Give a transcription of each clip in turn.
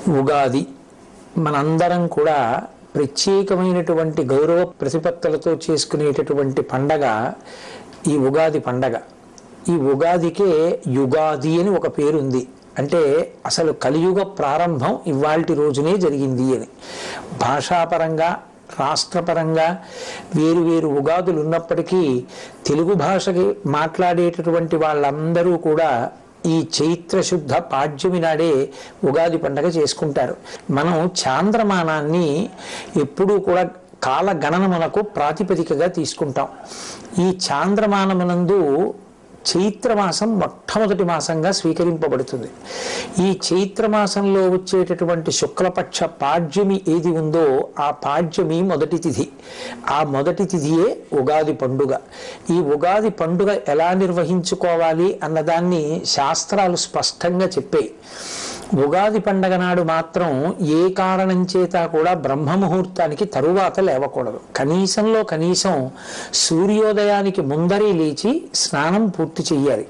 ఉగాది మనందరం కూడా ప్రత్యేకమైనటువంటి గౌరవ ప్రతిపత్తులతో చేసుకునేటటువంటి పండగ ఈ ఉగాది పండగ. ఈ ఉగాదికే యుగాది అని ఒక పేరుంది. అంటే అసలు కలియుగ ప్రారంభం ఇవాల్టి రోజునే జరిగింది అని. భాషాపరంగా రాష్ట్రపరంగా వేరు వేరు ఉగాదులు ఉన్నప్పటికీ తెలుగు భాషకి మాట్లాడేటటువంటి వాళ్ళందరూ కూడా ఈ చైత్రశుద్ధ పాడ్యమి నాడే ఉగాది పండగ చేసుకుంటారు. మనం చాంద్రమానాన్ని ఎప్పుడూ కూడా కాలగణన మనకు ప్రాతిపదికగా తీసుకుంటాం. ఈ చాంద్రమానమునందు చైత్రమాసం మొట్టమొదటి మాసంగా స్వీకరింపబడుతుంది. ఈ చైత్రమాసంలో వచ్చేటటువంటి శుక్లపక్ష పాడ్యమి ఏది ఉందో ఆ పాడ్యమి మొదటి తిథి. ఆ మొదటి తిథియే ఉగాది పండుగ. ఈ ఉగాది పండుగ ఎలా నిర్వహించుకోవాలి అన్నదాన్ని శాస్త్రాలు స్పష్టంగా చెప్పాయి. ఉగాది పండగ నాడు మాత్రం ఏ కారణం చేత కూడా బ్రహ్మముహూర్తానికి తరువాత లేవకూడదు. కనీసంలో కనీసం సూర్యోదయానికి ముందరే లేచి స్నానం పూర్తి చెయ్యాలి.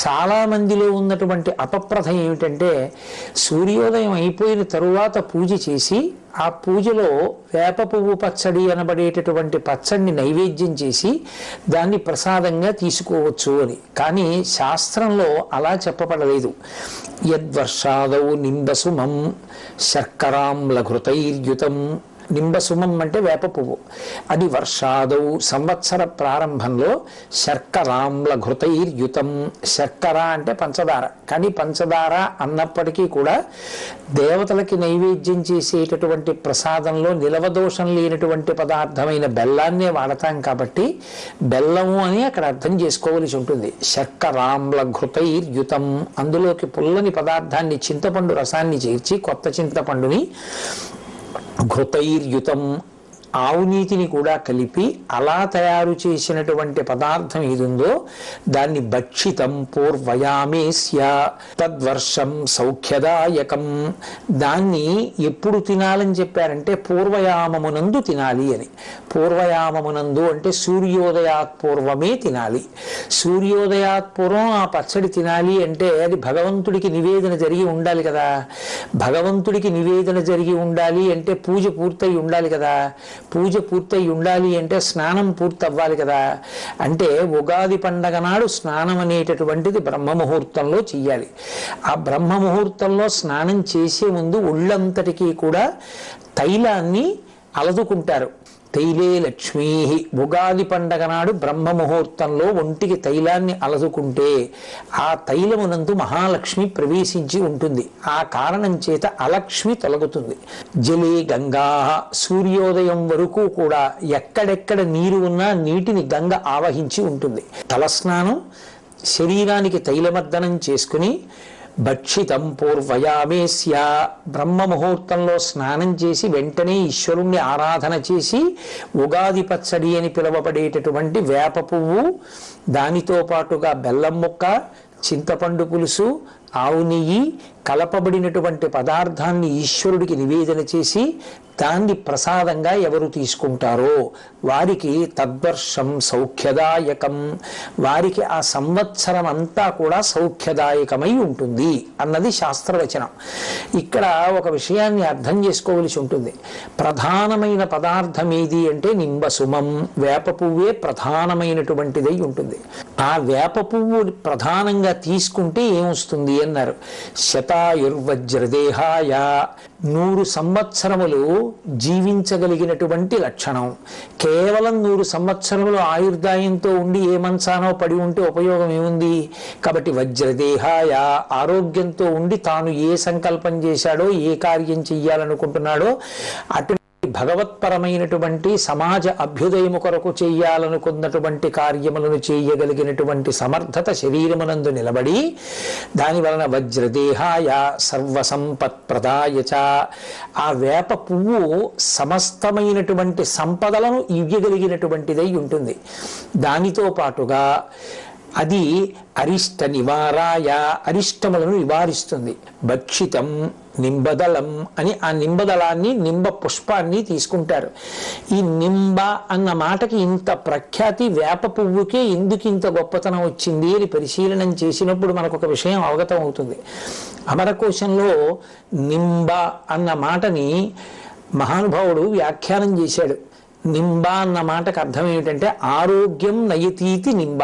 చాలామందిలో ఉన్నటువంటి అపప్రథ ఏమిటంటే సూర్యోదయం అయిపోయిన తరువాత పూజ చేసి ఆ పూజలో వేప పువ్వు పచ్చడి అనబడేటటువంటి పచ్చడిని నైవేద్యం చేసి దాన్ని ప్రసాదంగా తీసుకోవచ్చు అని. కానీ శాస్త్రంలో అలా చెప్పబడలేదు. యద్వర్షాదౌ నింబసుమం శర్కరాంలఘృతైర్యుతం. నింబసుమం అంటే వేప పువ్వు. అది వర్షాదౌ సంవత్సర ప్రారంభంలో శర్కరాంలఘృతైర్యుతం. శర్కర అంటే పంచదార. కానీ పంచదార అన్నప్పటికీ కూడా దేవతలకి నైవేద్యం చేసేటటువంటి ప్రసాదంలో నిలవదోషం లేనటువంటి పదార్థమైన బెల్లాన్నే వాడతాం కాబట్టి బెల్లము అని అక్కడ అర్థం చేసుకోవలసి ఉంటుంది. శర్కరాంలఘృతైర్యుతం. అందులోకి పుల్లని పదార్థాన్ని చింతపండు రసాన్ని చేర్చి కొత్త చింతపండుని ఘృతైర్యుతం ఆవు నీతిని కూడా కలిపి అలా తయారు చేసినటువంటి పదార్థం ఏదుందో దాన్ని భక్షితం పూర్వయామేస్య తద్వర్షం సౌఖ్యదాయకం. దాన్ని ఎప్పుడు తినాలని చెప్పారంటే పూర్వయామమునందు తినాలి అని. పూర్వయామమునందు అంటే సూర్యోదయాత్ పూర్వమే తినాలి. సూర్యోదయాత్ పూర్వం ఆ పచ్చడి తినాలి అంటే అది భగవంతుడికి నివేదన జరిగి ఉండాలి కదా. భగవంతుడికి నివేదన జరిగి ఉండాలి అంటే పూజ పూర్తయి ఉండాలి కదా. పూజ పూర్తయి ఉండాలి అంటే స్నానం పూర్తి అవ్వాలి కదా. అంటే ఉగాది పండగ నాడు స్నానం అనేటటువంటిది బ్రహ్మముహూర్తంలో చెయ్యాలి. ఆ బ్రహ్మముహూర్తంలో స్నానం చేసే ముందు ఒళ్ళంతటికీ కూడా తైలాన్ని అలదుకుంటారు. తైలే లక్ష్మీ. ఉగాది పండగ నాడు బ్రహ్మముహూర్తంలో ఒంటికి తైలాన్ని అలదుకుంటే ఆ తైలమునందు మహాలక్ష్మి ప్రవేశించి ఉంటుంది. ఆ కారణం చేత అలక్ష్మి తొలగుతుంది. జలే గంగా. సూర్యోదయం వరకు కూడా ఎక్కడెక్కడ నీరు ఉన్నా నీటిని గంగ ఆవహించి ఉంటుంది. తలస్నానం, శరీరానికి తైలమర్దనం చేసుకుని భక్షితం పూర్వయామేస్య. బ్రహ్మముహూర్తంలో స్నానం చేసి వెంటనే ఈశ్వరుణ్ణి ఆరాధన చేసి ఉగాది పచ్చడి అని పిలువబడేటటువంటి వేప పువ్వు, దానితో పాటుగా బెల్లం ముక్క, చింతపండు పులుసు, ఆవు నెయ్యి కలపబడినటువంటి పదార్థాన్ని ఈశ్వరుడికి నివేదన చేసి దాన్ని ప్రసాదంగా ఎవరు తీసుకుంటారో వారికి తద్వర్షం సౌఖ్యదాయకం. వారికి ఆ సంవత్సరం అంతా కూడా సౌఖ్యదాయకమై ఉంటుంది అన్నది శాస్త్రవచనం. ఇక్కడ ఒక విషయాన్ని అర్థం చేసుకోవలసి ఉంటుంది. ప్రధానమైన పదార్థం ఏది అంటే నింబసుమం. వేప పువ్వే ప్రధానమైనటువంటిదై ఉంటుంది. ఆ వేప పువ్వు ప్రధానంగా తీసుకుంటే ఏమొస్తుంది అన్నారు. శతాయుర్వజ్రదేహాయ. 100 సంవత్సరములు జీవించగలిగినటువంటి లక్షణం. కేవలం 100 సంవత్సరములు ఆయుర్దాయంతో ఉండి ఏ మంచానో పడి ఉంటే ఉపయోగం ఏముంది. కాబట్టి వజ్రదేహాయ. ఆరోగ్యంతో ఉండి తాను ఏ సంకల్పం చేశాడో ఏ కార్యం చెయ్యాలనుకుంటున్నాడో అటు భగవత్పరమైనటువంటి సమాజ అభ్యుదయము కొరకు చెయ్యాలనుకున్నటువంటి కార్యములను చేయగలిగినటువంటి సమర్థత శరీరమునందు నిలబడి దాని వలన వజ్రదేహాయ సర్వసంపత్ప్రదాయ చ. ఆ వేప పువ్వు సమస్తమైనటువంటి సంపదలను ఇవ్వగలిగినటువంటిదై ఉంటుంది. దానితో పాటుగా అది అరిష్ట నివారాయ. అరిష్టములను నివారిస్తుంది. భక్షితం నింబదళం అని ఆ నింబదళాన్ని నింబ పుష్పాన్ని తీసుకుంటారు. ఈ నింబ అన్న మాటకి ఇంత ప్రఖ్యాతి వేప పువ్వుకే ఎందుకు ఇంత గొప్పతనం వచ్చింది అని పరిశీలనం చేసినప్పుడు మనకు ఒక విషయం అవగతం అవుతుంది. అమరకోశంలో నింబ అన్న మాటని మహానుభావుడు వ్యాఖ్యానం చేశాడు. నింబ అన్న మాటకు అర్థం ఏమిటంటే ఆరోగ్యం నయతీతి నింబ.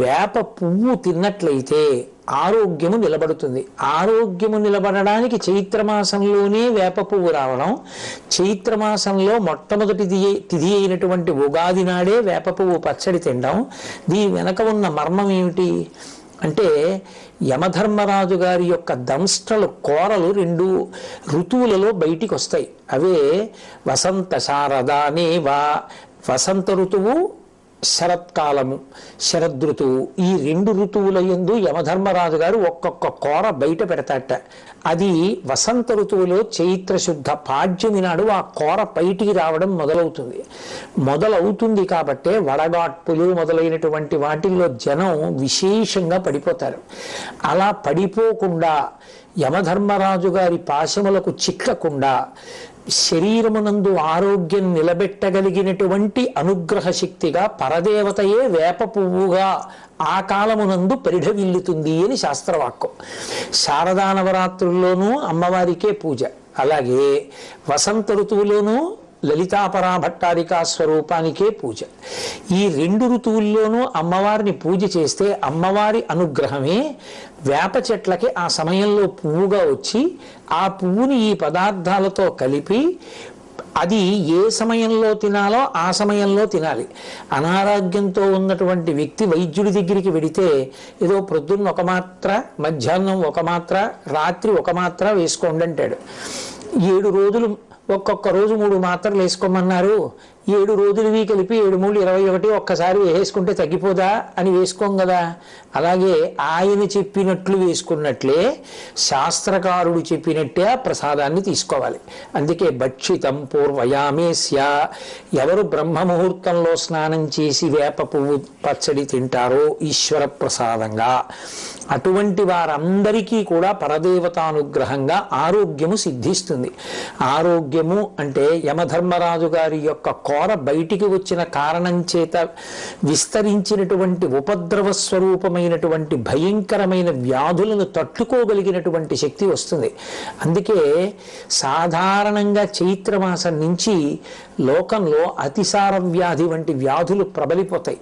వేప పువ్వు తిన్నట్లయితే ఆరోగ్యము నిలబడుతుంది. ఆరోగ్యము నిలబడడానికి చైత్రమాసంలోనే వేప పువ్వు రావడం, చైత్రమాసంలో మొట్టమొదటి తిథి అయినటువంటి ఉగాది నాడే వేప పువ్వు పచ్చడి తినడం, దీని వెనక ఉన్న మర్మం ఏమిటి అంటే యమధర్మరాజు గారి యొక్క దంష్ట్రలు కోరలు 2 ఋతువులలో బయటికి వస్తాయి. అవే వసంత శారదానేవా, వసంత ఋతువు, శరత్కాలము, శరదృతువు. ఈ 2 ఋతువుల యందు యమధర్మరాజు గారు ఒక్కొక్క కోర బయట పెడతాట. అది వసంత ఋతువులో చైత్ర శుద్ధ పాడ్యమి నాడు ఆ కోర బయటికి రావడం మొదలవుతుంది. కాబట్టే వడగాట్పులు మొదలైనటువంటి వాటిల్లో జనం విశేషంగా పడిపోతారు. అలా పడిపోకుండా యమధర్మరాజు గారి పాశములకు చిక్కకుండా శరీరమునందు ఆరోగ్యం నిలబెట్టగలిగినటువంటి అనుగ్రహ శక్తిగా పరదేవతయే వేప పువ్వుగా ఆ కాలమునందు పరిఢవిల్లుతుంది అని శాస్త్రవాక్యం. శారదా నవరాత్రుల్లోనూ అమ్మవారికే పూజ, అలాగే వసంత ఋతువులోనూ లలితాపరాభట్టారికా స్వరూపానికే పూజ. ఈ 2 ఋతువుల్లోనూ అమ్మవారిని పూజ చేస్తే అమ్మవారి అనుగ్రహమే వేప చెట్లకి ఆ సమయంలో పువ్వుగా వచ్చి ఆ పువ్వుని ఈ పదార్థాలతో కలిపి అది ఏ సమయంలో తినాలో ఆ సమయంలో తినాలి. అనారోగ్యంతో ఉన్నటువంటి వ్యక్తి వైద్యుడి దగ్గరికి వెడితే ఏదో ప్రొద్దున్న 1 మాత్ర, మధ్యాహ్నం 1 మాత్ర, రాత్రి 1 మాత్ర వేసుకోండి అంటాడు. 7 రోజులు ఒక్కొక్క రోజు 3 మాత్రలు వేసుకోమన్నారు. 7 రోజులవి కలిపి 7 3 21 ఒక్కసారి వేసుకుంటే తగ్గిపోదా అని వేసుకోం కదా. అలాగే ఆయన చెప్పినట్లు వేసుకున్నట్లే శాస్త్రకారుడు చెప్పినట్టే ఆ ప్రసాదాన్ని తీసుకోవాలి. అందుకే భక్షితం పూర్వయామేస్య, ఎవరు బ్రహ్మముహూర్తంలో స్నానం చేసి వేప పువ్వు పచ్చడి తింటారో ఈశ్వర ప్రసాదంగా, అటువంటి వారందరికీ కూడా పరదేవతానుగ్రహంగా ఆరోగ్యము సిద్ధిస్తుంది. ఆరోగ్యము అంటే యమధర్మరాజు గారి యొక్క కోర బయటికి వచ్చిన కారణం చేత విస్తరించినటువంటి ఉపద్రవ స్వరూపమైనటువంటి భయంకరమైన వ్యాధులను తట్టుకోగలిగినటువంటి శక్తి వస్తుంది. అందుకే సాధారణంగా చైత్రమాసం నుంచి లోకంలో అతిసార వ్యాధి వంటి వ్యాధులు ప్రబలిపోతాయి.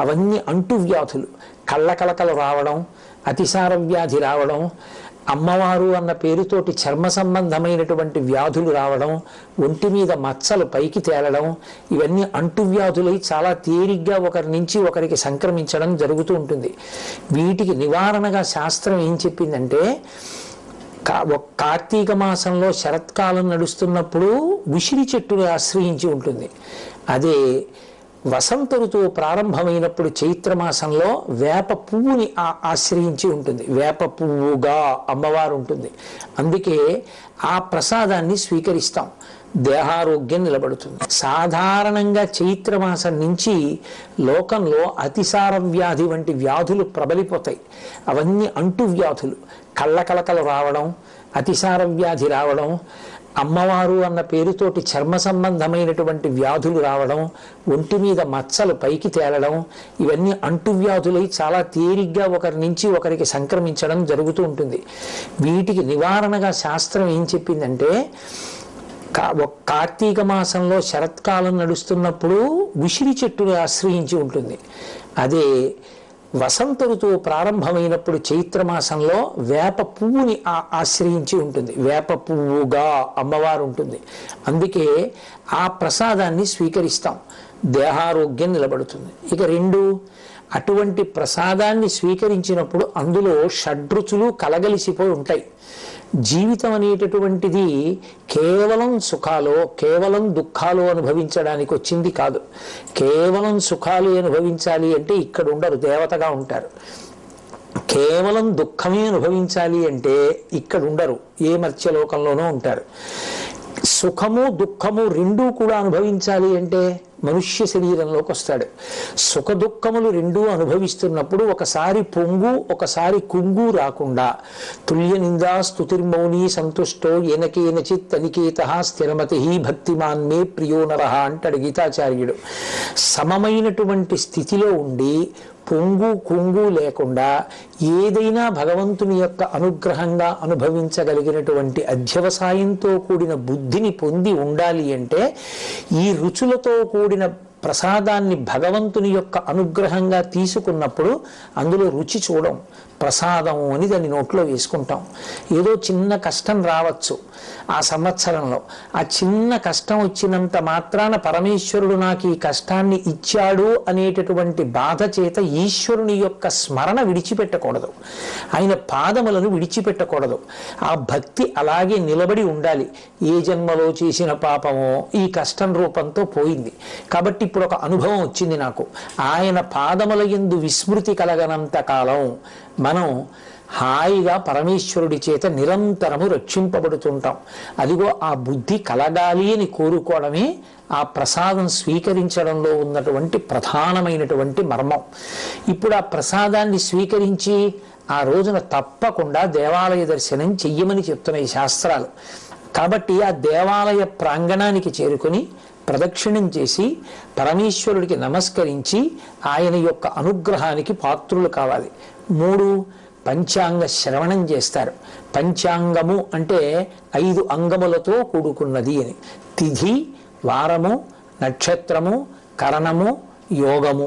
అవన్నీ అంటువ్యాధులు, కళ్ళకలకలు రావడం, అతిసార వ్యాధి రావడం, అమ్మవారు అన్న పేరుతోటి చర్మ సంబంధమైనటువంటి వ్యాధులు రావడం, ఒంటి మీద మచ్చలు పైకి తేలడం, ఇవన్నీ అంటువ్యాధులై చాలా తేలిగ్గా ఒకరి నుంచి ఒకరికి సంక్రమించడం జరుగుతూ ఉంటుంది. వీటికి నివారణగా శాస్త్రం ఏం చెప్పిందంటే, కార్తీక మాసంలో శరత్కాలం నడుస్తున్నప్పుడు ఉసిరి చెట్టుని ఆశ్రయించి ఉంటుంది. అదే వసంత ఋతువు ప్రారంభమైనప్పుడు చైత్రమాసంలో వేప పువ్వుని ఆశ్రయించి ఉంటుంది. వేప పువ్వుగా అమ్మవారు ఉంటుంది. అందుకే ఆ ప్రసాదాన్ని స్వీకరిస్తాం, దేహారోగ్యం నిలబడుతుంది. సాధారణంగా చైత్రమాసం నుంచి లోకంలో అతిసార వ్యాధి వంటి వ్యాధులు ప్రబలిపోతాయి. అవన్నీ అంటువ్యాధులు, కళ్ళకలకలు రావడం, అతిసార వ్యాధి రావడం, అమ్మవారు అన్న పేరుతోటి చర్మ సంబంధమైనటువంటి వ్యాధులు రావడం, ఒంటి మీద మచ్చలు పైకి తేలడం, ఇవన్నీ అంటువ్యాధులై చాలా తేలిగ్గా ఒకరి నుంచి ఒకరికి సంక్రమించడం జరుగుతూ ఉంటుంది. వీటికి నివారణగా శాస్త్రం ఏం చెప్పిందంటే, కార్తీక మాసంలో శరత్కాలం నడుస్తున్నప్పుడు ఉసిరి చెట్టుని ఆశ్రయించి ఉంటుంది. అదే వసంత ఋతువు ప్రారంభమైనప్పుడు చైత్రమాసంలో వేప పువ్వుని ఆశ్రయించి ఉంటుంది. వేప పువ్వుగా అమ్మవారు ఉంటుంది. అందుకే ఆ ప్రసాదాన్ని స్వీకరిస్తాం, దేహారోగ్యం నిలబడుతుంది. ఇక 2, అటువంటి ప్రసాదాన్ని స్వీకరించినప్పుడు అందులో షడ్రుచులు కలగలిసిపోయి ఉంటాయి. జీవితం అనేటటువంటిది కేవలం సుఖాలు, కేవలం దుఃఖాలు అనుభవించడానికి వచ్చింది కాదు. కేవలం సుఖాలు అనుభవించాలి అంటే ఇక్కడ ఉండరు, దేవతగా ఉంటారు. కేవలం దుఃఖమే అనుభవించాలి అంటే ఇక్కడ ఉండరు, ఏ మర్త్యలోకంలోనూ ఉంటారు. సుఖము దుఃఖము 2 కూడా అనుభవించాలి అంటే మనుష్య శరీరంలోకి వస్తాడు. సుఖ దుఃఖములు రెండూ అనుభవిస్తున్నప్పుడు ఒకసారి పొంగు ఒకసారి కుంగు రాకుండా తుల్య నిందా స్తుతిర్మౌని సంతుష్టో ఏనకేనచిత్ తనికేత స్థిరమతి భక్తిమాన్ మే ప్రియో నరః అంటాడు గీతాచార్యుడు. సమమైనటువంటి స్థితిలో ఉండి పొంగు కుంగు లేకుండా ఏదైనా భగవంతుని యొక్క అనుగ్రహంగా అనుభవించగలిగినటువంటి అధ్యవసాయంతో కూడిన బుద్ధిని పొంది ఉండాలి అంటే ఈ రుచులతో కూడిన ప్రసాదాన్ని భగవంతుని యొక్క అనుగ్రహంగా తీసుకున్నప్పుడు అందులో రుచి చూడం, ప్రసాదం అని దాన్ని నోట్లో వేసుకుంటాం. ఏదో చిన్న కష్టం రావచ్చు ఆ సంవత్సరంలో, ఆ చిన్న కష్టం వచ్చినంత మాత్రాన పరమేశ్వరుడు నాకు ఈ కష్టాన్ని ఇచ్చాడు అనేటటువంటి బాధ చేత ఈశ్వరుని యొక్క స్మరణ విడిచిపెట్టకూడదు, ఆయన పాదములను విడిచిపెట్టకూడదు. ఆ భక్తి అలాగే నిలబడి ఉండాలి. ఏ జన్మలో చేసిన పాపమో ఈ కష్టం రూపంతో పోయింది కాబట్టి ఇప్పుడు ఒక అనుభవం వచ్చింది నాకు, ఆయన పాదముల యందు విస్మృతి కలగనంత కాలం మనం హాయిగా పరమేశ్వరుడి చేత నిరంతరము రక్షింపబడుతుంటాం. అదిగో ఆ బుద్ధి కలగాలి అని కోరుకోవడమే ఆ ప్రసాదం స్వీకరించడంలో ఉన్నటువంటి ప్రధానమైనటువంటి మర్మం. ఇప్పుడు ఆ ప్రసాదాన్ని స్వీకరించి ఆ రోజున తప్పకుండా దేవాలయ దర్శనం చెయ్యమని చెప్తున్నాయి శాస్త్రాలు. కాబట్టి ఆ దేవాలయ ప్రాంగణానికి చేరుకొని ప్రదక్షిణం చేసి పరమేశ్వరుడికి నమస్కరించి ఆయన యొక్క అనుగ్రహానికి పాత్రులు కావాలి. 3 పంచాంగ శ్రవణం చేస్తారు. పంచాంగము అంటే 5 అంగములతో కూడుకున్నది అని. తిథి, వారము, నక్షత్రము, కరణము, యోగము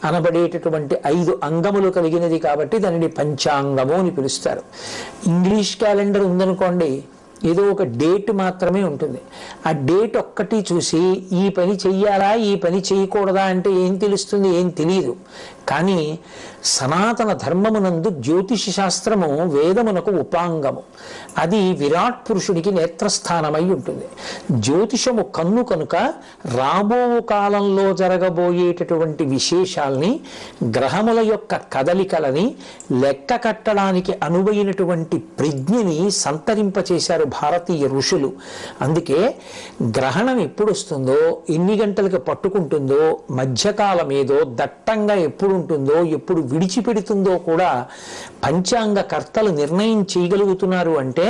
అనబడేటటువంటి 5 అంగములు కలిగినది కాబట్టి దానిని పంచాంగము అని పిలుస్తారు. ఇంగ్లీష్ క్యాలెండర్ ఉందనుకోండి, ఏదో ఒక డేట్ మాత్రమే ఉంటుంది. ఆ డేట్ ఒక్కటి చూసి ఈ పని చెయ్యాలా ఈ పని చేయకూడదా అంటే ఏం తెలుస్తుంది? ఏం తెలియదు. కానీ సనాతన ధర్మమునందు జ్యోతిష శాస్త్రము వేదమునకు ఉపాంగము. అది విరాట్ పురుషుడికి నేత్రస్థానమై ఉంటుంది. జ్యోతిషము కన్ను కనుక రాబో కాలంలో జరగబోయేటటువంటి విశేషాల్ని, గ్రహముల యొక్క కదలికలని లెక్క కట్టడానికి అనువైనటువంటి ప్రజ్ఞని సంతరింపచేశారు భారతీయ ఋషులు. అందుకే గ్రహణం ఎప్పుడు వస్తుందో, ఎన్ని గంటలకు పట్టుకుంటుందో, మధ్యకాలం ఏదో దట్టంగా ఎప్పుడు ఉంటుందో, ఎప్పుడు విడిచిపెడుతుందో కూడా పంచాంగ కర్తలు నిర్ణయం చేయగలుగుతున్నారు. అంటే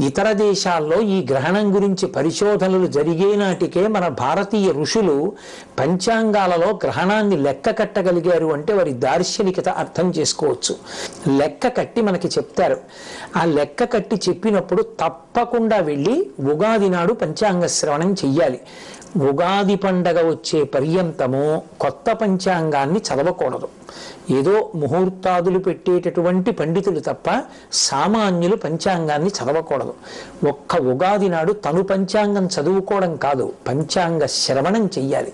ఇతర దేశాల్లో ఈ గ్రహణం గురించి పరిశోధనలు జరిగే నాటికే మన భారతీయ ఋషులు పంచాంగాలలో గ్రహణాన్ని లెక్క కట్టగలిగారు అంటే వారి దార్శనికత అర్థం చేసుకోవచ్చు. లెక్క కట్టి మనకి చెప్తారు. ఆ లెక్క కట్టి చెప్పినప్పుడు తప్పకుండా వెళ్ళి ఉగాది నాడు పంచాంగ శ్రవణం చెయ్యాలి. ఉగాది పండగ వచ్చే పర్యంతము కొత్త పంచాంగాన్ని చదవకూడదు. ఏదో ముహూర్తాదులు పెట్టేటటువంటి పండితులు తప్ప సామాన్యులు పంచాంగాన్ని చదవకూడదు. ఒక్క ఉగాది నాడు తను పంచాంగం చదువుకోవడం కాదు, పంచాంగ శ్రవణం చెయ్యాలి.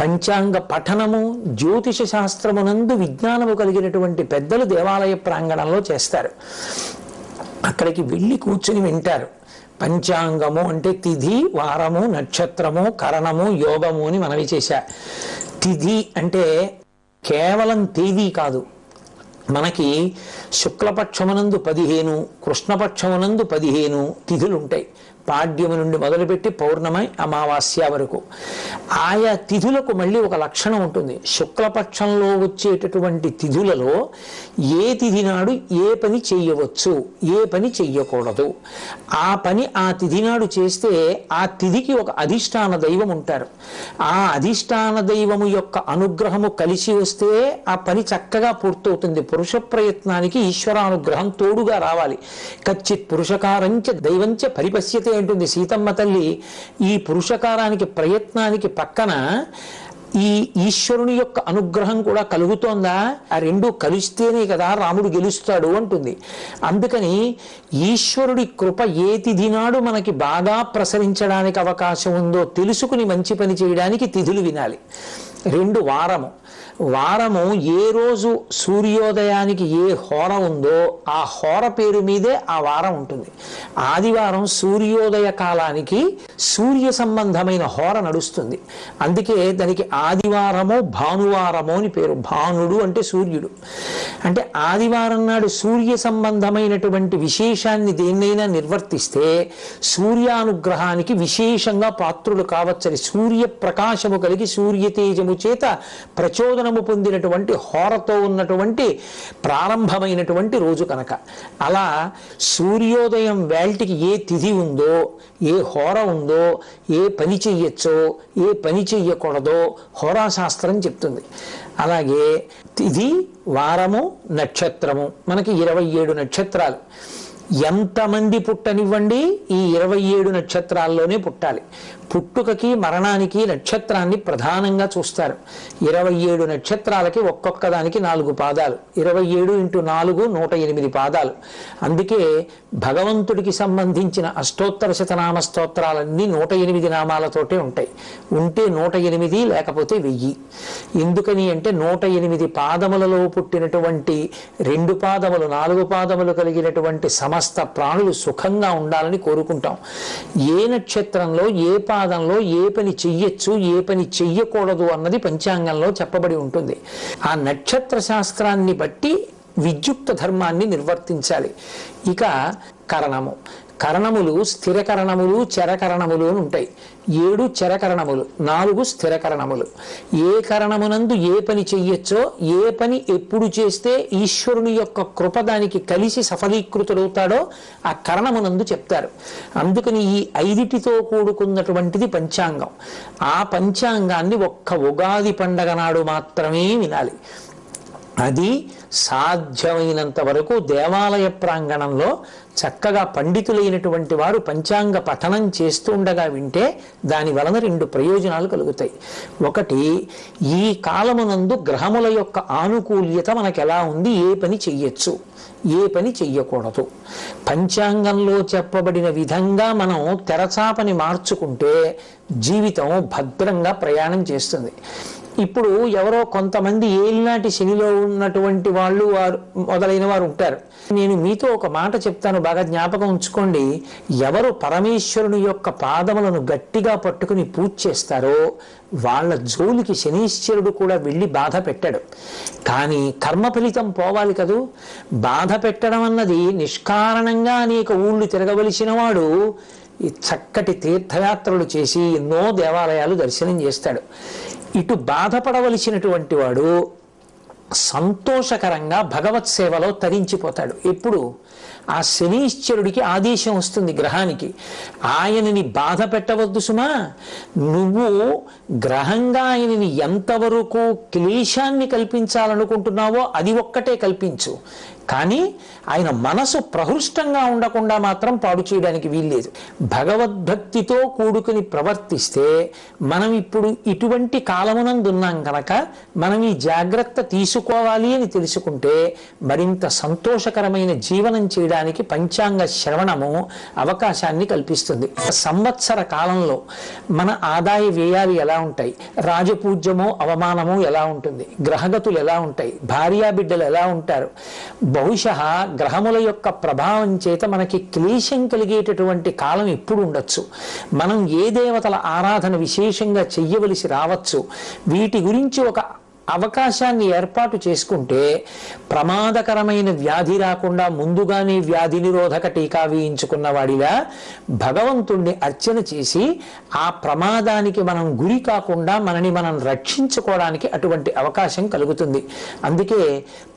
పంచాంగ పఠనము జ్యోతిష శాస్త్రమునందు విజ్ఞానము కలిగినటువంటి పెద్దలు దేవాలయ ప్రాంగణంలో చేస్తారు. అక్కడికి వెళ్ళి కూర్చుని వింటారు. పంచాంగము అంటే తిథి, వారము, నక్షత్రము, కరణము, యోగము అని మనవి చేశా. తిథి అంటే కేవలం తేదీ కాదు. మనకి శుక్లపక్షమునందు 15, కృష్ణపక్షమునందు 15 తిథులు ఉంటాయి. పాడ్యము నుండి మొదలుపెట్టి పౌర్ణమి, అమావాస్య వరకు. ఆయా తిథులకు మళ్ళీ ఒక లక్షణం ఉంటుంది. శుక్లపక్షంలో వచ్చేటటువంటి తిథులలో ఏ తిథి నాడు ఏ పని చెయ్యవచ్చు, ఏ పని చెయ్యకూడదు. ఆ పని ఆ తిథి నాడు చేస్తే ఆ తిథికి ఒక అధిష్టాన దైవం ఉంటారు. ఆ అధిష్టాన దైవము యొక్క అనుగ్రహము కలిసి వస్తే ఆ పని చక్కగా పూర్తవుతుంది. పురుష ప్రయత్నానికి ఈశ్వరానుగ్రహం తోడుగా రావాలి. కచ్చిత్ పురుషకారంచ దైవంచ పరిపశ్యతే అంటుంది సీతమ్మ తల్లి. ఈ పురుషకారానికి ప్రయత్నానికి పక్కన ఈ ఈశ్వరుని యొక్క అనుగ్రహం కూడా కలుగుతోందా? ఆ రెండు కలిస్తేనే కదా రాముడు గెలుస్తాడు అంటుంది. అందుకని ఈశ్వరుడి కృప ఏ తిథి నాడు మనకి బాగా ప్రసరించడానికి అవకాశం ఉందో తెలుసుకుని మంచి పని చేయడానికి తిథులు వినాలి. 2 వారము. వారము ఏ రోజు సూర్యోదయానికి ఏ హోర ఉందో ఆ హోర పేరు మీదే ఆ వారం ఉంటుంది. ఆదివారం సూర్యోదయ కాలానికి సూర్య సంబంధమైన హోర నడుస్తుంది. అందుకే దానికి ఆదివారమో భానువారమో అని పేరు. భానుడు అంటే సూర్యుడు. అంటే ఆదివారం నాడు సూర్య సంబంధమైనటువంటి విశేషాన్ని దేన్నైనా నిర్వర్తిస్తే సూర్యానుగ్రహానికి విశేషంగా పాత్రులు కావచ్చని, సూర్య ప్రకాశము కలిగి సూర్య తేజము చేత ప్రచోదనము పొందినటువంటి హోరతో ఉన్నటువంటి ప్రారంభమైనటువంటి రోజు కనుక. అలా సూర్యోదయం వేల్టికి ఏ తిథి ఉందో, ఏ హోర ఉందో, ఏ పని చెయ్యొచ్చో ఏ పని చెయ్యకూడదో హోరాశాస్త్రం చెప్తుంది. అలాగే తిథి, వారము, నక్షత్రము, మనకి 27 నక్షత్రాలు. ఎంతమంది పుట్టనివ్వండి ఈ 27 నక్షత్రాల్లోనే పుట్టాలి. పుట్టుకకి మరణానికి నక్షత్రాన్ని ప్రధానంగా చూస్తారు. 27 నక్షత్రాలకి ఒక్కొక్క దానికి 4 పాదాలు. 27 × 4 108 పాదాలు. అందుకే భగవంతుడికి సంబంధించిన అష్టోత్తర శతనామ స్తోత్రాలన్నీ 108 నామాలతోటే ఉంటాయి. ఉంటే 108, లేకపోతే 1000. ఎందుకని అంటే 108 పాదములలో పుట్టినటువంటి 2 పాదములు 4 పాదములు కలిగినటువంటి సమస్త ప్రాణులు సుఖంగా ఉండాలని కోరుకుంటాం. ఏ నక్షత్రంలో ఏ పాదంలో ఏ పని చెయ్యొచ్చు ఏ పని చెయ్యకూడదు అన్నది పంచాంగంలో చెప్పబడి ఉంటుంది. ఆ నక్షత్ర శాస్త్రాన్ని బట్టి విద్యుక్త ధర్మాన్ని నిర్వర్తించాలి. ఇక కరణము. కరణములు స్థిరకరణములు చరకరణములు అని ఉంటాయి. 7 చరకరణములు, 4 స్థిరకరణములు. ఏ కరణమునందు ఏ పని చెయ్యొచ్చో, ఏ పని ఎప్పుడు చేస్తే ఈశ్వరుని యొక్క కృప దానికి కలిసి సఫలీకృతుడవుతాడో ఆ కరణమునందు చెప్తారు. అందుకని ఈ 5టితో కూడుకున్నటువంటిది పంచాంగం. ఆ పంచాంగాన్ని ఒక్క ఉగాది పండగ నాడు మాత్రమే వినాలి. అది సాధ్యమైనంత వరకు దేవాలయ ప్రాంగణంలో చక్కగా పండితులైనటువంటి వారు పంచాంగ పఠనం చేస్తుండగా వింటే దాని వలన 2 ప్రయోజనాలు కలుగుతాయి. ఒకటి, ఈ కాలమునందు గ్రహముల యొక్క ఆనుకూల్యత మనకు ఎలా ఉంది, ఏ పని చెయ్యొచ్చు ఏ పని చెయ్యకూడదు. పంచాంగంలో చెప్పబడిన విధంగా మనం తెరచాపని మార్చుకుంటే జీవితం భద్రంగా ప్రయాణం చేస్తుంది. ఇప్పుడు ఎవరో కొంతమంది ఏలినాటి శనిలో ఉన్నటువంటి వాళ్ళు మొదలైన వారు ఉంటారు. నేను మీతో ఒక మాట చెప్తాను, బాగా జ్ఞాపకం ఉంచుకోండి. ఎవరు పరమేశ్వరుని యొక్క పాదములను గట్టిగా పట్టుకుని పూజ చేస్తారో వాళ్ళ జోలికి శనీశ్వరుడు కూడా వెళ్ళి బాధ పెట్టాడు. కానీ కర్మ ఫలితం పోవాలి కదూ. బాధ పెట్టడం అన్నది నిష్కారణంగా అనేక ఊళ్ళు తిరగవలసిన వాడు ఈ చక్కటి తీర్థయాత్రలు చేసి ఎన్నో దేవాలయాలు దర్శనం చేస్తాడు. ఇటు బాధపడవలసినటువంటి వాడు సంతోషకరంగా భగవత్ సేవలో తరించిపోతాడు. ఎప్పుడు ఆ శనీశ్వరుడికి ఆదేశం వస్తుంది గ్రహానికి, ఆయనని బాధ పెట్టవద్దు సుమా, నువ్వు గ్రహంగా ఆయనని ఎంతవరకు క్లేశాన్ని కల్పించాలనుకుంటున్నావో అది ఒక్కటే కల్పించు, కానీ ఆయన మనసు ప్రహృష్టంగా ఉండకుండా మాత్రం పాడు చేయడానికి వీల్లేదు. భగవద్భక్తితో కూడుకుని ప్రవర్తిస్తే మనం ఇప్పుడు ఇటువంటి కాలమునందున్నాం కనుక మనం ఈ జాగ్రత్త తీసుకోవాలి అని తెలుసుకుంటే మరింత సంతోషకరమైన జీవనం చేయడానికి పంచాంగ శ్రవణము అవకాశాన్ని కల్పిస్తుంది. సంవత్సర కాలంలో మన ఆదాయ వ్యయాలు ఎలా ఉంటాయి, రాజపూజ్యమో అవమానమో ఎలా ఉంటుంది, గ్రహగతులు ఎలా ఉంటాయి, భార్యాబిడ్డలు ఎలా ఉంటారు, బహుశః గ్రహముల యొక్క ప్రభావం చేత మనకి క్లేశం కలిగేటటువంటి కాలం ఎప్పుడు ఉండొచ్చు, మనం ఏ దేవతల ఆరాధన విశేషంగా చెయ్యవలసి రావచ్చు, వీటి గురించి ఒక అవకాశాన్ని ఏర్పాటు చేసుకుంటే ప్రమాదకరమైన వ్యాధి రాకుండా ముందుగానే వ్యాధి నిరోధక టీకా వేయించుకున్న వాడిలా భగవంతుణ్ణి అర్చన చేసి ఆ ప్రమాదానికి మనం గురి కాకుండా మనని మనం రక్షించుకోవడానికి అటువంటి అవకాశం కలుగుతుంది. అందుకే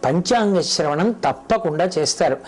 పంచాంగ శ్రవణం తప్పకుండా చేస్తారు.